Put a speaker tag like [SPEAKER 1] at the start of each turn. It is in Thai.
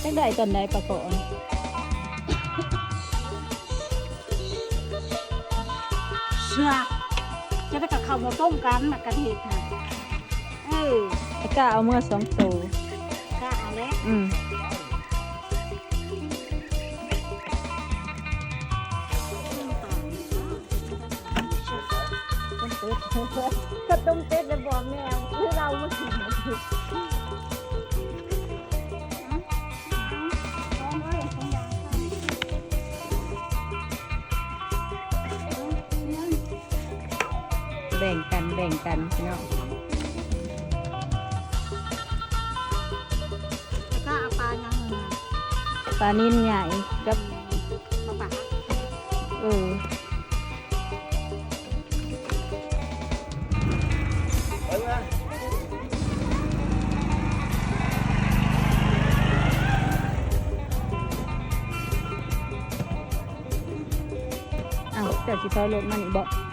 [SPEAKER 1] จักได้ตอนใดปลาเกาะ
[SPEAKER 2] เชือกจะได้กับข้าวมาต้มกันแบบกันเห็ดค่ะ
[SPEAKER 1] ไอ้ก้าเอาเมื่อ2 ตัว
[SPEAKER 2] ก็เอาแล้ว
[SPEAKER 3] ก็ต้มเป็ดแล้วบอกแม่หรือเรามากิน
[SPEAKER 1] แบ่งกันพี่น้อง
[SPEAKER 2] ก็เอาปลายัง
[SPEAKER 1] ปลานิ่นใหญ่กับ
[SPEAKER 2] มาปะ
[SPEAKER 1] อ้าวแต่สิถอยรถมานี่บ่